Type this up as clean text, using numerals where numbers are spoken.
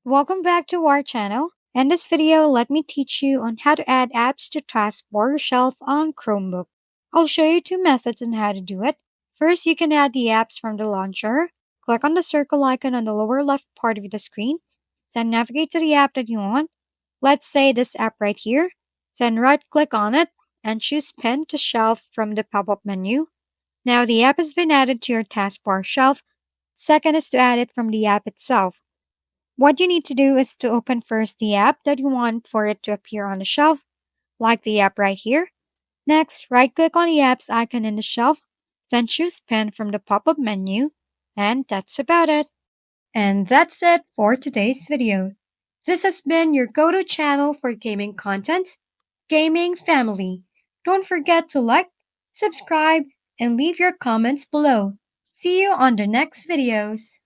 Welcome back to our channel. In this video, let me teach you on how to add apps to Taskbar shelf on Chromebook. I'll show you two methods on how to do it. First, you can add the apps from the launcher. Click on the circle icon on the lower left part of the screen. Then navigate to the app that you want. Let's say this app right here. Then right-click on it and choose Pin to Shelf from the pop-up menu. Now the app has been added to your taskbar shelf. Second is to add it from the app itself. What you need to do is to open first the app that you want for it to appear on the shelf, like the app right here. Next, right-click on the app's icon in the shelf, then choose Pen from the pop-up menu, and that's about it. And that's it for today's video. This has been your go-to channel for gaming content, Gaming Family. Don't forget to like, subscribe, and leave your comments below. See you on the next videos.